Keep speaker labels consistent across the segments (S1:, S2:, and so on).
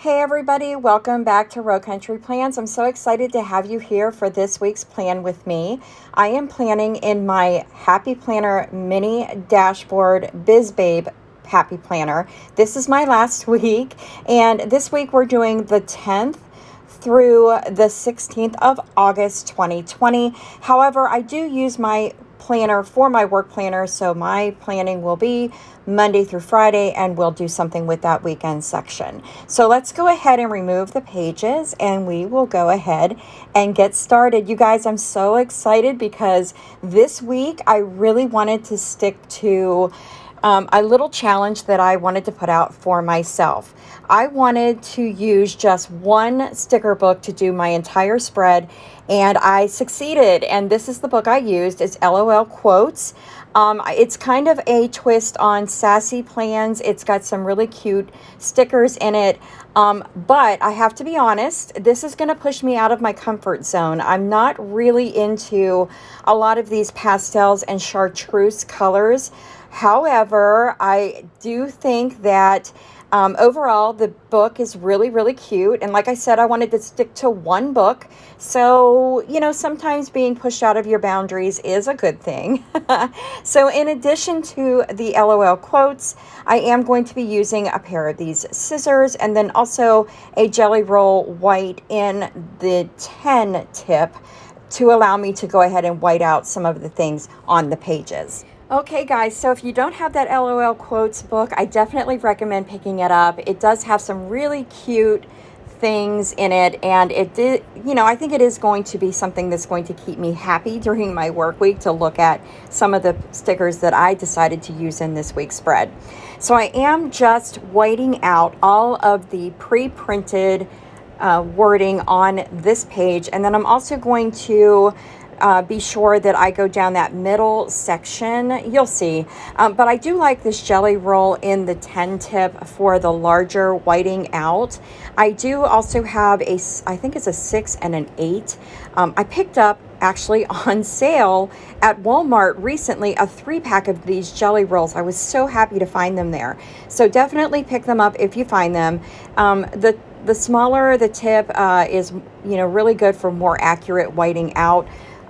S1: Hey everybody, welcome back to Rowe Country Plans. I'm so excited to have you here for this week's plan with me. I am planning in my Happy Planner Mini Dashboard BizBabe Happy Planner. This is my last week, and this week we're doing the 10th through the 16th of August 2020. However, I do use my planner for my work planner, so my planning will be Monday through Friday, and we'll do something with that weekend section. So let's go ahead and remove the pages, and we will go ahead and get started. You guys, I'm so excited because this week I really wanted to stick to a little challenge that I wanted to put out for myself. I wanted to use just one sticker book to do my entire spread, and I succeeded. And this is the book I used. It's LOL Quotes. It's kind of a twist on Sassy Plans. It's got some really cute stickers in it. But I have to be honest, this is going to push me out of my comfort zone. I'm not really into a lot of these pastels and chartreuse colors. However, I do think that overall, the book is really, really cute. And like I said, I wanted to stick to one book. So, sometimes being pushed out of your boundaries is a good thing. So in addition to the LOL quotes, I am going to be using a pair of these scissors and then also a Jelly Roll white in the 10 tip to allow me to go ahead and white out some of the things on the pages. Okay guys, so if you don't have that LOL Quotes book, I definitely recommend picking it up. It does have some really cute things in it, and I think it is going to be something that's going to keep me happy during my work week to look at some of the stickers that I decided to use in this week's spread. So I am just whiting out all of the pre-printed wording on this page, and then I'm also going to be sure that I go down that middle section. You'll see. But I do like this Jelly Roll in the 10 tip for the larger whiting out. I do also have I think it's a 6 and an 8. I picked up actually on sale at Walmart recently a 3-pack of these Jelly Rolls. I was so happy to find them there. So definitely pick them up if you find them. The smaller the tip is really good for more accurate whiting out.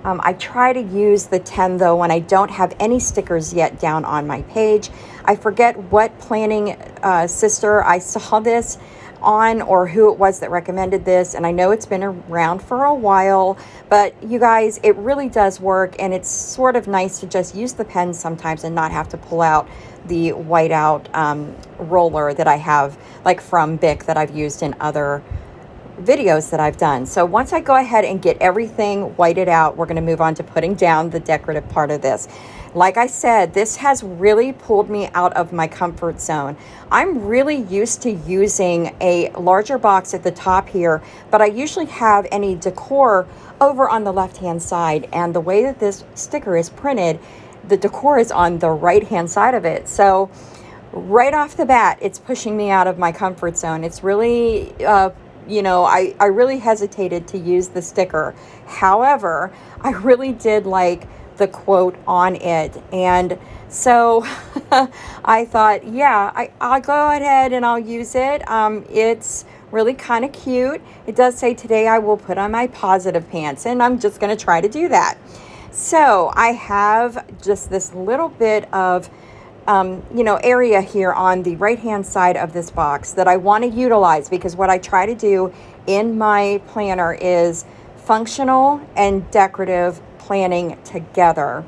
S1: I try to use the 10 though when I don't have any stickers yet down on my page. I forget what planning sister I saw this on or who it was that recommended this, and I know it's been around for a while, but you guys, it really does work, and it's sort of nice to just use the pen sometimes and not have to pull out the whiteout roller that I have, like from Bic, that I've used in other videos that I've done. So once I go ahead and get everything whited out, we're going to move on to putting down the decorative part of this. Like I said, this has really pulled me out of my comfort zone. I'm really used to using a larger box at the top here, but I usually have any decor over on the left-hand side, and the way that this sticker is printed, the decor is on the right-hand side of it. So right off the bat, it's pushing me out of my comfort zone. It's really I really hesitated to use the sticker. However, I really did like the quote on it. And so I thought, yeah, I'll go ahead and I'll use it. It's really kind of cute. It does say, today I will put on my positive pants, and I'm just going to try to do that. So I have just this little bit of area here on the right-hand side of this box that I want to utilize, because what I try to do in my planner is functional and decorative planning together.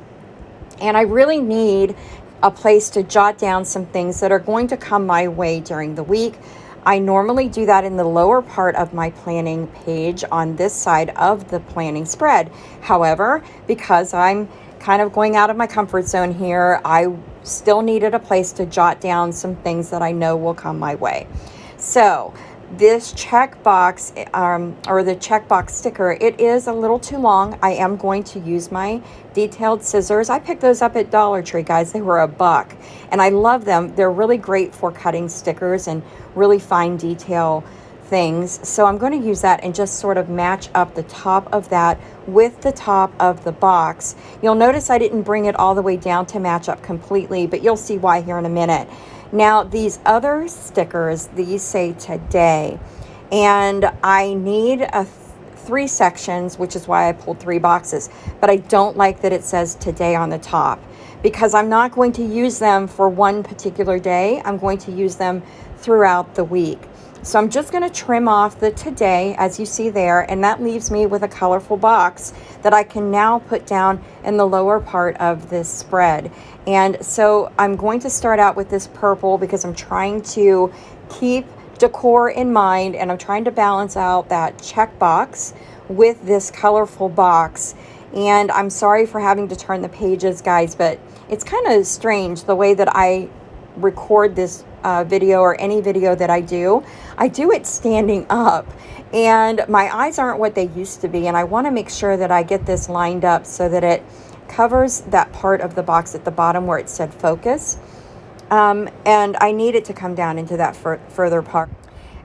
S1: And I really need a place to jot down some things that are going to come my way during the week. I normally do that in the lower part of my planning page on this side of the planning spread. However, because I'm kind of going out of my comfort zone here, I still needed a place to jot down some things that I know will come my way. So this checkbox or the checkbox sticker, it is a little too long. I am going to use my detailed scissors. I picked those up at Dollar Tree, guys. They were $1, and I love them. They're really great for cutting stickers and really fine detail things. So I'm going to use that and just sort of match up the top of that with the top of the box. You'll notice I didn't bring it all the way down to match up completely, but you'll see why here in a minute. Now, these other stickers, these say today, and I need three sections, which is why I pulled 3 boxes, but I don't like that it says today on the top, because I'm not going to use them for one particular day. I'm going to use them throughout the week. So I'm just going to trim off the today, as you see there, and that leaves me with a colorful box that I can now put down in the lower part of this spread. And so I'm going to start out with this purple because I'm trying to keep decor in mind, and I'm trying to balance out that check box with this colorful box. And I'm sorry for having to turn the pages, guys, but it's kind of strange the way that I record this video, or any video that I do it standing up, and my eyes aren't what they used to be, and I want to make sure that I get this lined up so that it covers that part of the box at the bottom where it said focus, and I need it to come down into that further part.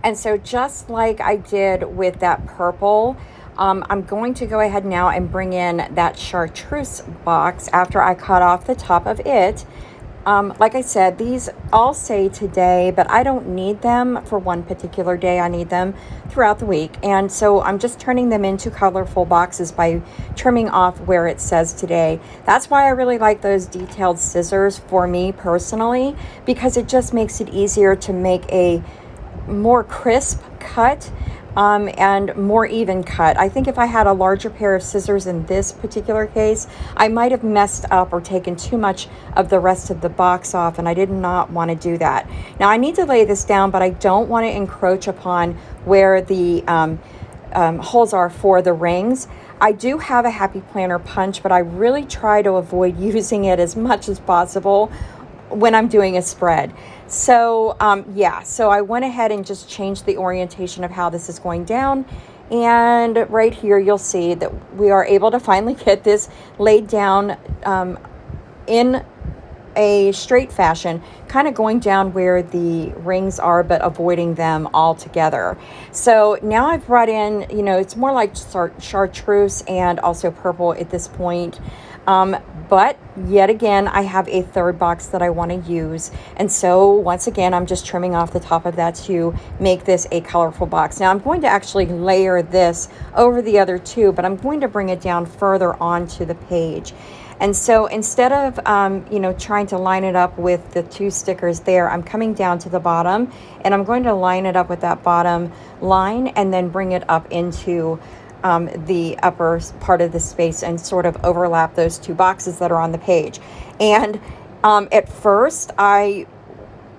S1: And so just like I did with that purple, I'm going to go ahead now and bring in that chartreuse box after I cut off the top of it. Like I said, these all say today, but I don't need them for one particular day. I need them throughout the week. And so I'm just turning them into colorful boxes by trimming off where it says today. That's why I really like those detailed scissors for me personally, because it just makes it easier to make a more crisp cut and more even cut. I think if I had a larger pair of scissors in this particular case, I might have messed up or taken too much of the rest of the box off, and I did not want to do that. Now I need to lay this down, but I don't want to encroach upon where the holes are for the rings. I do have a Happy Planner punch, but I really try to avoid using it as much as possible when I'm doing a spread. So so I went ahead and just changed the orientation of how this is going down, and right here you'll see that we are able to finally get this laid down in a straight fashion, kind of going down where the rings are but avoiding them altogether. So now I've brought in, it's more like chartreuse and also purple at this point. But yet again, I have a third box that I want to use. And so once again, I'm just trimming off the top of that to make this a colorful box. Now I'm going to actually layer this over the other two, but I'm going to bring it down further onto the page. And so instead of, trying to line it up with the 2 stickers there, I'm coming down to the bottom, and I'm going to line it up with that bottom line and then bring it up into the upper part of the space and sort of overlap those 2 boxes that are on the page. And at first I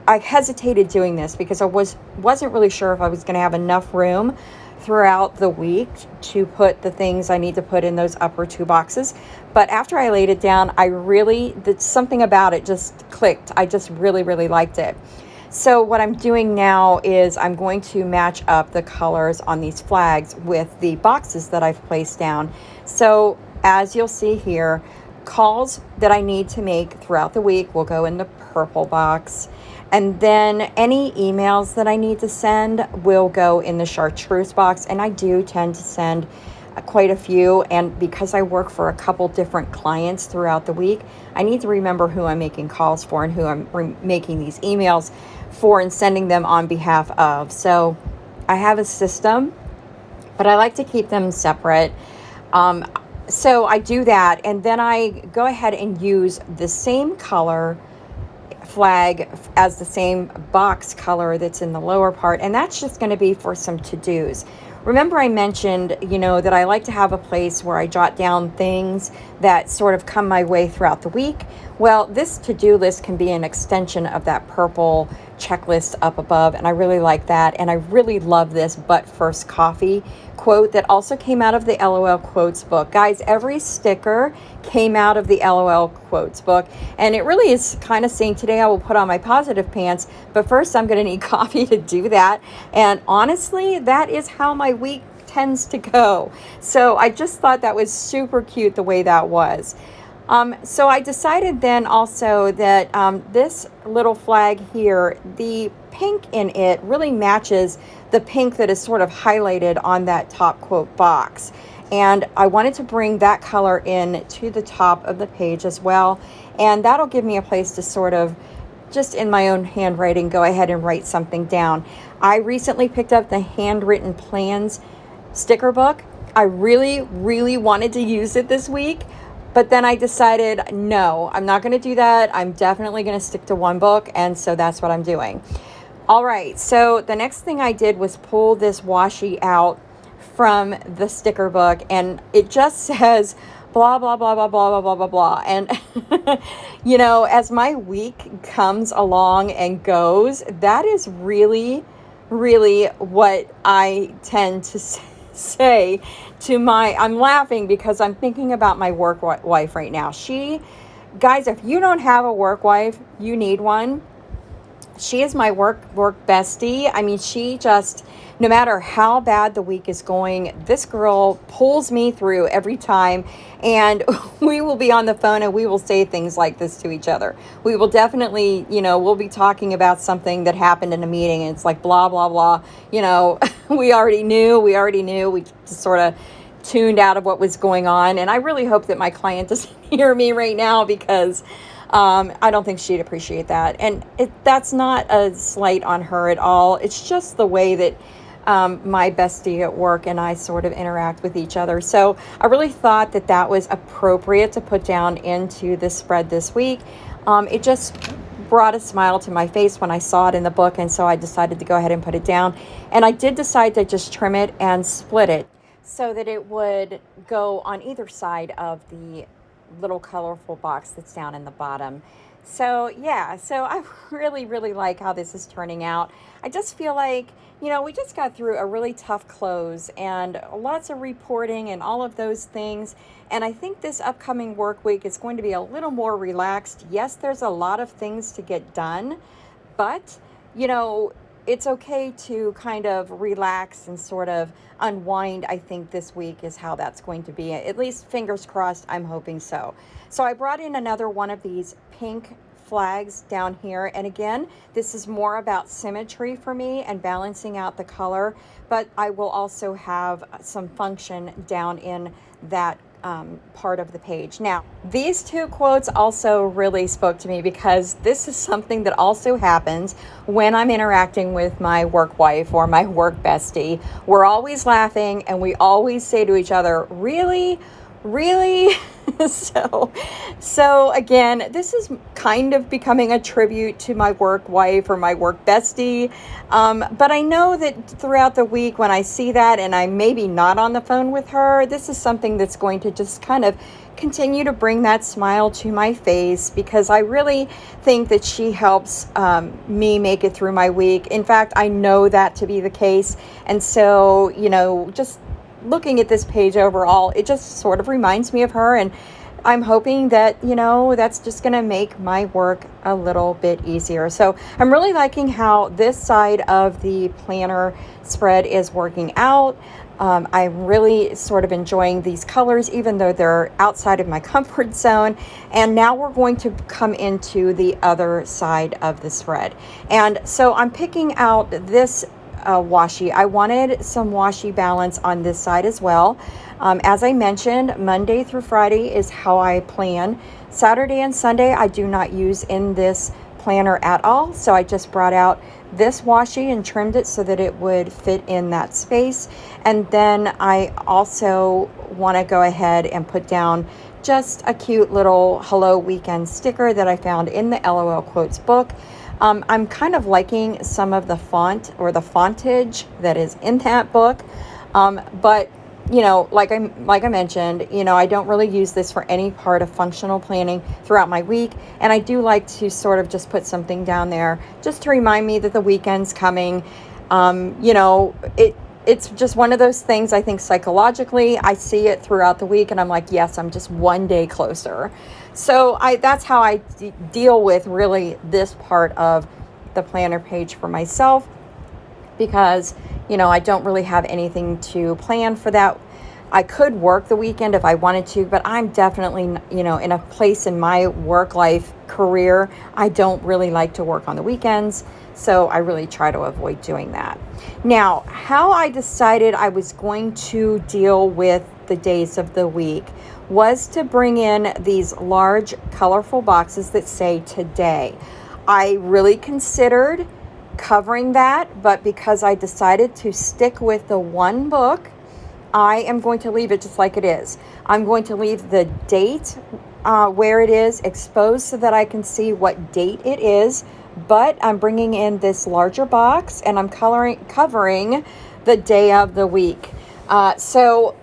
S1: hesitated doing this because I wasn't really sure if I was going to have enough room throughout the week to put the things I need to put in those upper 2 boxes. But after I laid it down, something about it just clicked. I just really, really liked it. So what I'm doing now is I'm going to match up the colors on these flags with the boxes that I've placed down. So as you'll see here, calls that I need to make throughout the week will go in the purple box. And then any emails that I need to send will go in the chartreuse box. And I do tend to send quite a few. And because I work for a couple different clients throughout the week, I need to remember who I'm making calls for and who I'm making these emails for and sending them on behalf of. So I have a system, but I like to keep them separate. So I do that, and then I go ahead and use the same color flag as the same box color that's in the lower part, and that's just going to be for some to-dos. Remember I mentioned, that I like to have a place where I jot down things that sort of come my way throughout the week. Well, this to-do list can be an extension of that purple checklist up above, and I really like that. And I really love this "but first coffee" quote that also came out of the LOL quotes book. Guys, every sticker came out of the LOL quotes book, and it really is kind of saying today I will put on my positive pants, but first I'm going to need coffee to do that. And honestly, that is how my week tends to go. So I just thought that was super cute the way that was. So I decided then also that this little flag here, the pink in it really matches the pink that is sort of highlighted on that top quote box. And I wanted to bring that color in to the top of the page as well. And that'll give me a place to sort of just in my own handwriting, go ahead and write something down. I recently picked up the Handwritten Plans sticker book. I really, really wanted to use it this week, but then I decided, no, I'm not going to do that. I'm definitely going to stick to one book, and so that's what I'm doing. All right, so the next thing I did was pull this washi out from the sticker book, and it just says blah, blah, blah, blah, blah, blah, blah, blah, blah. And, you know, as my week comes along and goes, that is really, really what I tend to say to I'm laughing because I'm thinking about my work wife right now. Guys, if you don't have a work wife, you need one. She is my work bestie. I mean, she just, no matter how bad the week is going, this girl pulls me through every time. And we will be on the phone and we will say things like this to each other. We will definitely, we'll be talking about something that happened in a meeting, and it's like blah, blah, blah. We already knew. We just sort of tuned out of what was going on. And I really hope that my client doesn't hear me right now, because I don't think she'd appreciate that. And that's not a slight on her at all. It's just the way that my bestie at work and I sort of interact with each other. So I really thought that that was appropriate to put down into the spread this week. It just brought a smile to my face when I saw it in the book, and so I decided to go ahead and put it down. And I did decide to just trim it and split it so that it would go on either side of the little colorful box that's down in the bottom. So yeah, so I really, really like how this is turning out. I just feel like, we just got through a really tough close and lots of reporting and all of those things. And I think this upcoming work week is going to be a little more relaxed. Yes, there's a lot of things to get done, but, it's okay to kind of relax and sort of unwind. I think this week is how that's going to be. At least, fingers crossed, I'm hoping so. So I brought in another one of these pink flags down here. And again, this is more about symmetry for me and balancing out the color, but I will also have some function down in that part of the page. Now, these two quotes also really spoke to me, because this is something that also happens when I'm interacting with my work wife or my work bestie. We're always laughing and we always say to each other, really? Really? So again, this is kind of becoming a tribute to my work wife or my work bestie. But I know that throughout the week when I see that and I'm maybe not on the phone with her, this is something that's going to just kind of continue to bring that smile to my face, because I really think that she helps me make it through my week. In fact, I know that to be the case. And so, just looking at this page overall, it just sort of reminds me of her, and I'm hoping that, that's just going to make my work a little bit easier. So I'm really liking how this side of the planner spread is working out. I'm really sort of enjoying these colors, even though they're outside of my comfort zone. And now we're going to come into the other side of the spread. And so I'm picking out this washi. I wanted some washi balance on this side as well. As I mentioned, Monday through Friday is how I plan. Saturday and Sunday I do not use in this planner at all. So I just brought out this washi and trimmed it so that it would fit in that space. And then I also want to go ahead and put down just a cute little Hello Weekend sticker that I found in the LOL Quotes book. I'm kind of liking some of the font or the fontage that is in that book. But, like I mentioned, I don't really use this for any part of functional planning throughout my week. And I do like to sort of just put something down there just to remind me that the weekend's coming. It's just one of those things. I think psychologically, I see it throughout the week and I'm like, yes, I'm just one day closer. So that's how I deal with really this part of the planner page for myself, because, I don't really have anything to plan for that. I could work the weekend if I wanted to, but I'm definitely, in a place in my work life career, I don't really like to work on the weekends. So I really try to avoid doing that. Now, how I decided I was going to deal with the days of the week was to bring in these large, colorful boxes that say today. I really considered covering that, but because I decided to stick with the one book, I am going to leave it just like it is. I'm going to leave the date where it is exposed so that I can see what date it is, but I'm bringing in this larger box and I'm covering the day of the week. So,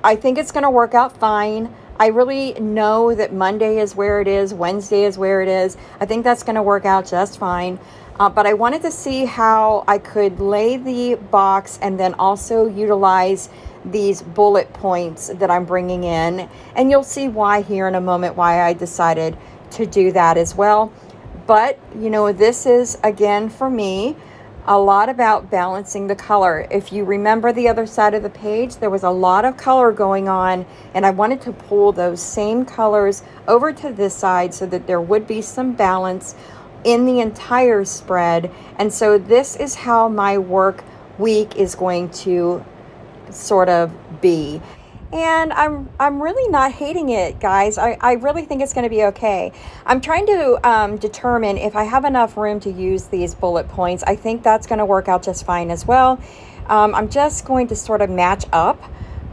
S1: I think it's going to work out fine. I really know that Monday is where it is, Wednesday is where it is. I think that's going to work out just fine. But I wanted to see how I could lay the box and then also utilize these bullet points that I'm bringing in. And you'll see why here in a moment, why I decided to do that as well. But, this is, again, for me, a lot about balancing the color. If you remember the other side of the page, there was a lot of color going on, and I wanted to pull those same colors over to this side so that there would be some balance in the entire spread. And so this is how my work week is going to sort of be. And I'm really not hating it, guys. I really think it's going to be okay. I'm trying to determine if I have enough room to use these bullet points. I think that's going to work out just fine as well. I'm just going to sort of match up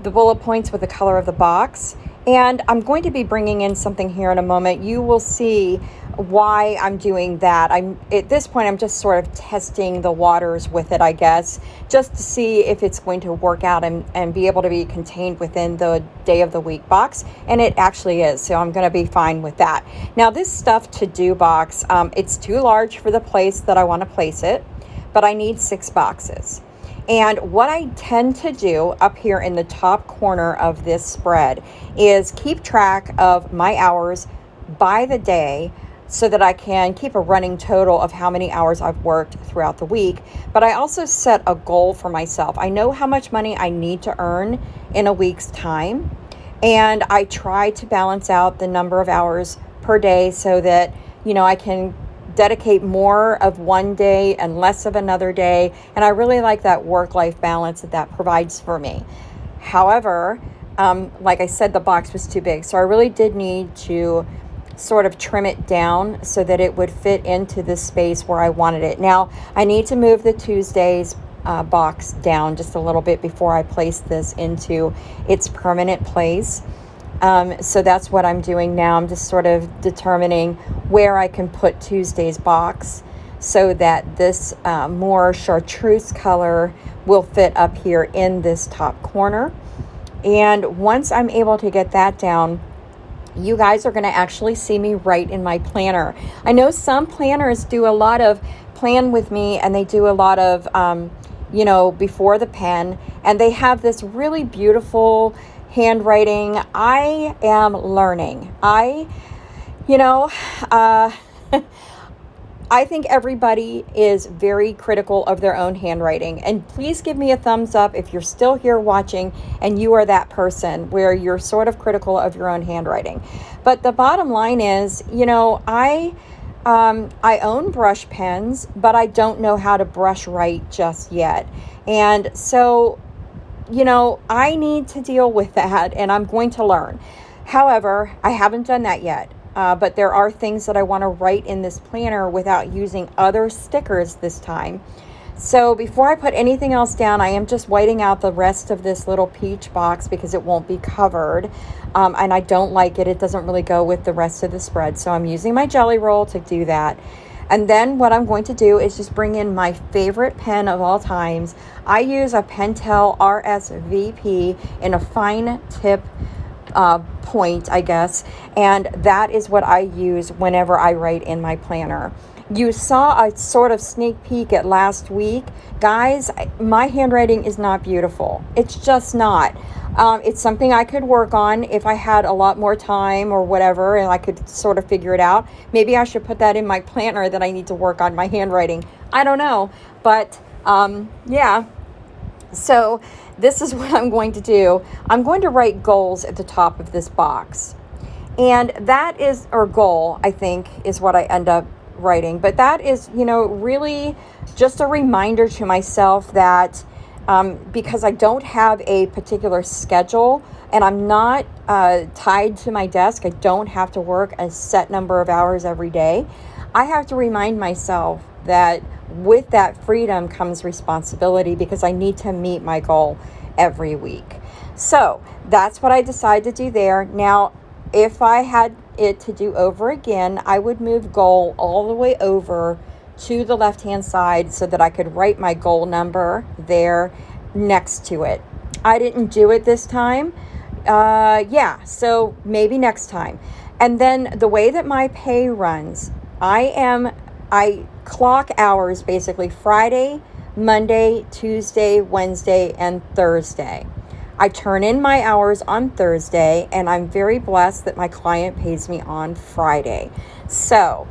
S1: the bullet points with the color of the box. And I'm going to be bringing in something here in a moment. You will see why I'm doing that. At this point, I'm just sort of testing the waters with it, I guess, just to see if it's going to work out and be able to be contained within the day of the week box. And it actually is. So I'm going to be fine with that. Now, this stuff to do box, it's too large for the place that I want to place it, but I need 6 boxes. And what I tend to do up here in the top corner of this spread is keep track of my hours by the day so that I can keep a running total of how many hours I've worked throughout the week. But I also set a goal for myself. I know how much money I need to earn in a week's time, and I try to balance out the number of hours per day so that, I can dedicate more of one day and less of another day. And I really like that work-life balance that provides for me. However, like I said, the box was too big. So I really did need to sort of trim it down so that it would fit into the space where I wanted it. Now, I need to move the Tuesdays box down just a little bit before I place this into its permanent place. So that's what I'm doing now. I'm just sort of determining where I can put Tuesday's box so that this more chartreuse color will fit up here in this top corner. And once I'm able to get that down, you guys are going to actually see me write in my planner. I know some planners do a lot of plan with me, and they do a lot of, before the pen, and they have this really beautiful handwriting. I am learning. I think everybody is very critical of their own handwriting. And please give me a thumbs up if you're still here watching and you are that person where you're sort of critical of your own handwriting. But the bottom line is, I own brush pens, but I don't know how to brush write just yet. And so, I need to deal with that, and I'm going to learn. However, I haven't done that yet. But there are things that I want to write in this planner without using other stickers this time. So before I put anything else down, I am just whiting out the rest of this little peach box because it won't be covered. And I don't like it. It doesn't really go with the rest of the spread. So I'm using my jelly roll to do that. And then what I'm going to do is just bring in my favorite pen of all times. I use a Pentel RSVP in a fine tip point, I guess, and that is what I use whenever I write in my planner. You saw a sort of sneak peek at last week. Guys, my handwriting is not beautiful. It's just not. It's something I could work on if I had a lot more time or whatever, and I could sort of figure it out. Maybe I should put that in my planner that I need to work on my handwriting. I don't know, but yeah. So this is what I'm going to do. I'm going to write goals at the top of this box. And that is, or goal, I think, is what I end up writing. But that is, really just a reminder to myself that because I don't have a particular schedule and I'm not tied to my desk. I don't have to work a set number of hours every day. I have to remind myself that with that freedom comes responsibility because I need to meet my goal every week. So that's what I decided to do there. Now, if I had it to do over again, I would move goal all the way over to the left-hand side so that I could write my goal number there next to it. I didn't do it this time. So maybe next time. And then the way that my pay runs, I clock hours basically Friday, Monday, Tuesday, Wednesday, and Thursday. I turn in my hours on Thursday, and I'm very blessed that my client pays me on Friday. So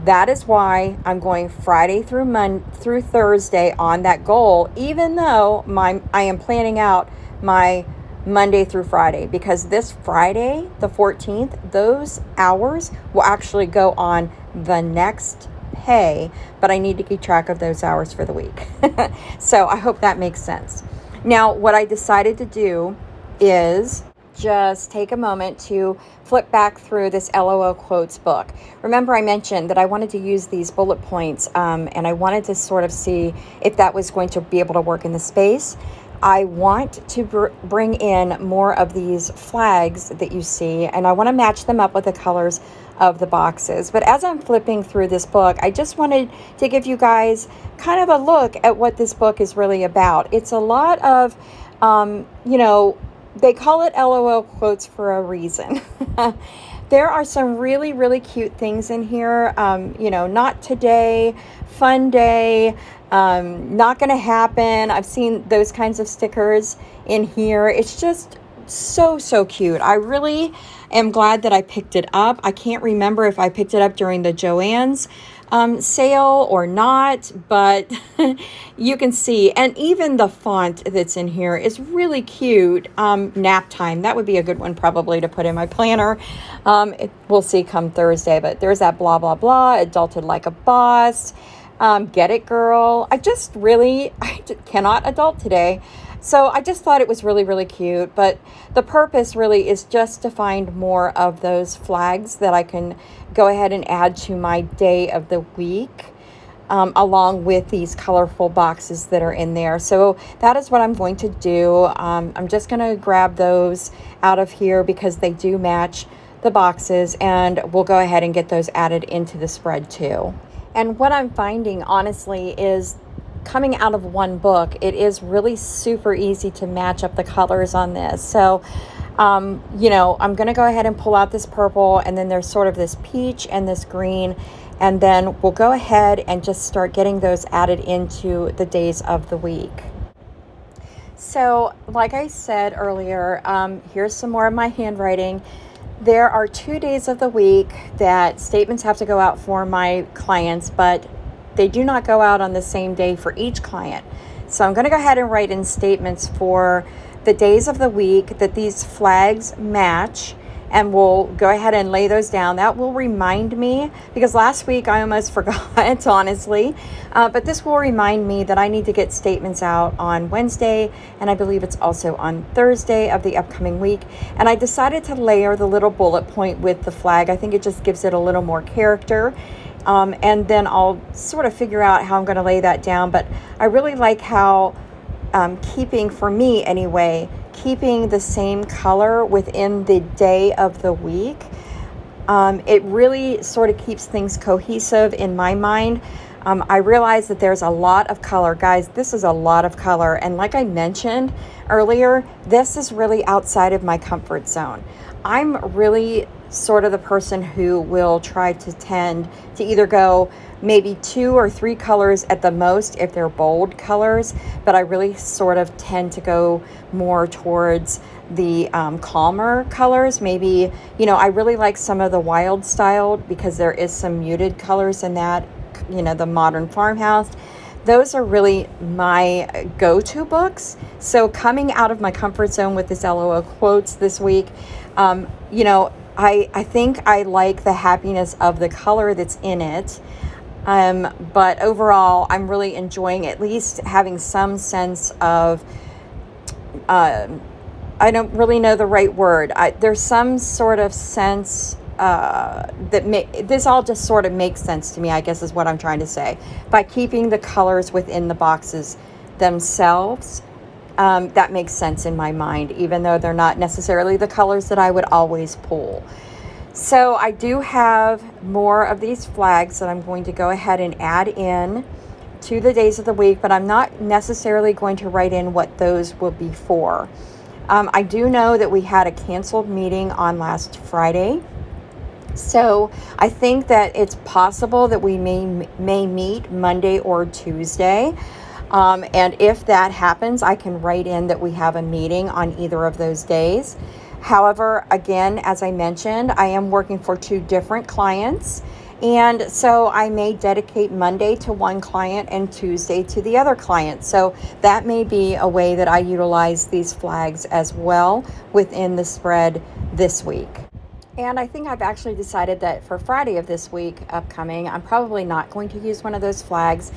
S1: that is why I'm going Friday through Thursday on that goal, even though I am planning out my Monday through Friday, because this Friday, the 14th, those hours will actually go on the next pay, but I need to keep track of those hours for the week. So I hope that makes sense. Now, what I decided to do is just take a moment to flip back through this LOL quotes book. Remember, I mentioned that I wanted to use these bullet points and I wanted to sort of see if that was going to be able to work in the space. I want to bring in more of these flags that you see, and I want to match them up with the colors of the boxes. But as I'm flipping through this book, I just wanted to give you guys kind of a look at what this book is really about. It's a lot of, they call it LOL quotes for a reason. There are some really, really cute things in here. Not today, fun day, not going to happen. I've seen those kinds of stickers in here. It's just so cute. I really am glad that I picked it up. I can't remember if I picked it up during the Joann's sale or not, but you can see, and even the font that's in here is really cute. Nap time, that would be a good one probably to put in my planner. We'll see come Thursday, but there's that blah blah blah, adulted like a boss. Get it, girl. I cannot adult today. So I just thought it was really, really cute. But the purpose really is just to find more of those flags that I can go ahead and add to my day of the week, along with these colorful boxes that are in there. So that is what I'm going to do. I'm just going to grab those out of here because they do match the boxes, and we'll go ahead and get those added into the spread too. And what I'm finding, honestly, is coming out of one book, it is really super easy to match up the colors on this. So, I'm going to go ahead and pull out this purple, and then there's sort of this peach and this green, and then we'll go ahead and just start getting those added into the days of the week. So, like I said earlier, here's some more of my handwriting. There are 2 days of the week that statements have to go out for my clients, but they do not go out on the same day for each client. So I'm going to go ahead and write in statements for the days of the week that these flags match, and we'll go ahead and lay those down. That will remind me, because last week I almost forgot, honestly, but this will remind me that I need to get statements out on Wednesday, and I believe it's also on Thursday of the upcoming week. And I decided to layer the little bullet point with the flag. I think it just gives it a little more character. And then I'll sort of figure out how I'm going to lay that down. But I really like how keeping the same color within the day of the week, it really sort of keeps things cohesive in my mind. I realize that there's a lot of color. Guys, this is a lot of color. And like I mentioned earlier, this is really outside of my comfort zone. I'm really sort of the person who will try to tend to either go maybe 2 or 3 colors at the most if they're bold colors, but I really sort of tend to go more towards the calmer colors. Maybe, I really like some of the wild styled because there is some muted colors in that, the modern farmhouse. Those are really my go-to books. So coming out of my comfort zone with this LOL quotes this week, I think I like the happiness of the color that's in it. But overall, I'm really enjoying at least having some sense of, I don't really know the right word. There's some sort of sense this all just sort of makes sense to me, I guess is what I'm trying to say. By keeping the colors within the boxes themselves, that makes sense in my mind, even though they're not necessarily the colors that I would always pull. So I do have more of these flags that I'm going to go ahead and add in to the days of the week, but I'm not necessarily going to write in what those will be for. I do know that we had a canceled meeting on last Friday. So I think that it's possible that we may meet Monday or Tuesday. And if that happens, I can write in that we have a meeting on either of those days. However, again, as I mentioned, I am working for 2 different clients. And so I may dedicate Monday to one client and Tuesday to the other client. So that may be a way that I utilize these flags as well within the spread this week. And I think I've actually decided that for Friday of this week upcoming, I'm probably not going to use one of those flags.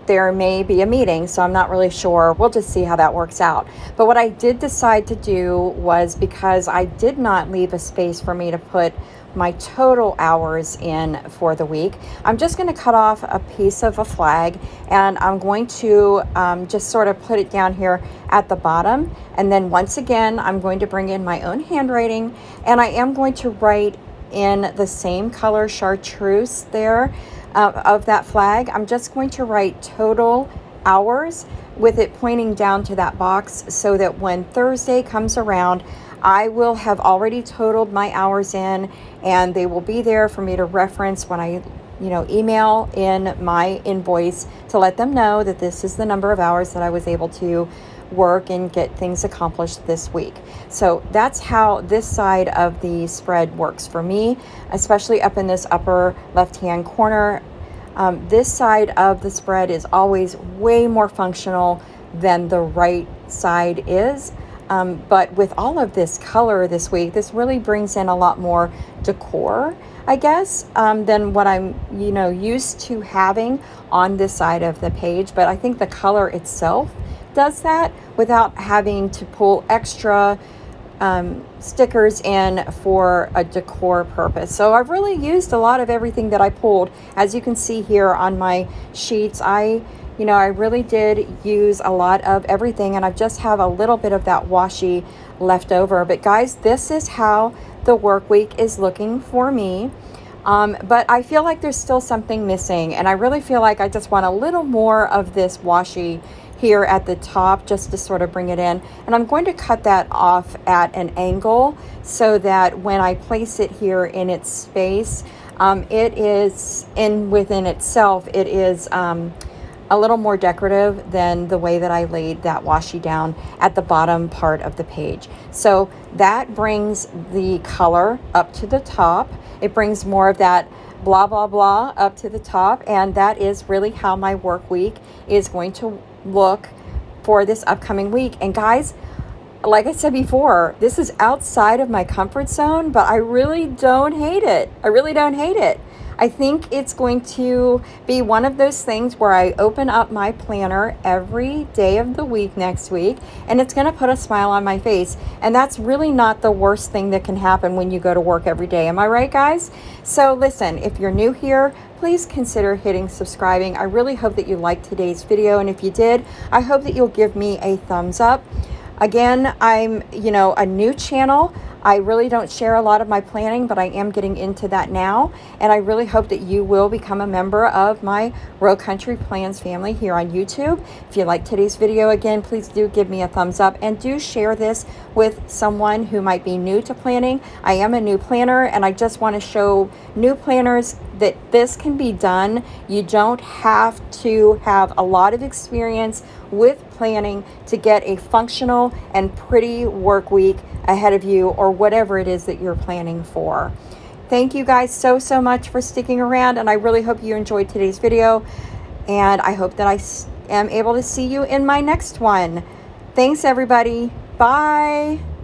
S1: There may be a meeting, so I'm not really sure. We'll just see how that works out. But what I did decide to do was, because I did not leave a space for me to put my total hours in for the week, I'm just going to cut off a piece of a flag, and I'm going to just sort of put it down here at the bottom. And then once again, I'm going to bring in my own handwriting, and I am going to write in the same color chartreuse there of that flag. I'm just going to write total hours with it pointing down to that box, so that when Thursday comes around, I will have already totaled my hours in, and they will be there for me to reference when I, email in my invoice to let them know that this is the number of hours that I was able to work and get things accomplished this week. So that's how this side of the spread works for me, especially up in this upper left-hand corner. This side of the spread is always way more functional than the right side is. But with all of this color this week, this really brings in a lot more decor, I guess, than what I'm, used to having on this side of the page. But I think the color itself does that without having to pull extra stickers in for a decor purpose. So I've really used a lot of everything that I pulled. As you can see here on my sheets, I really did use a lot of everything, and I just have a little bit of that washi left over. But guys, this is how the work week is looking for me. But I feel like there's still something missing, and I really feel like I just want a little more of this washi here at the top just to sort of bring it in. And I'm going to cut that off at an angle so that when I place it here in its space, it is within itself, it is a little more decorative than the way that I laid that washi down at the bottom part of the page. So that brings the color up to the top. It brings more of that blah, blah, blah up to the top. And that is really how my work week is going to look for this upcoming week. And guys, like I said before, this is outside of my comfort zone, but I really don't hate it. I really don't hate it. I think it's going to be one of those things where I open up my planner every day of the week next week, and it's going to put a smile on my face. And that's really not the worst thing that can happen when you go to work every day. Am I right, guys? So listen, if you're new here, please consider hitting subscribing. I really hope that you liked today's video. And if you did, I hope that you'll give me a thumbs up. Again, I'm, a new channel. I really don't share a lot of my planning, but I am getting into that now. And I really hope that you will become a member of my Rowe Country Plans family here on YouTube. If you like today's video, again, please do give me a thumbs up, and do share this with someone who might be new to planning. I am a new planner, and I just want to show new planners that this can be done. You don't have to have a lot of experience with planning to get a functional and pretty work week ahead of you, or whatever it is that you're planning for. Thank you guys so much for sticking around, and I really hope you enjoyed today's video, and I hope that I am able to see you in my next one. Thanks everybody. Bye.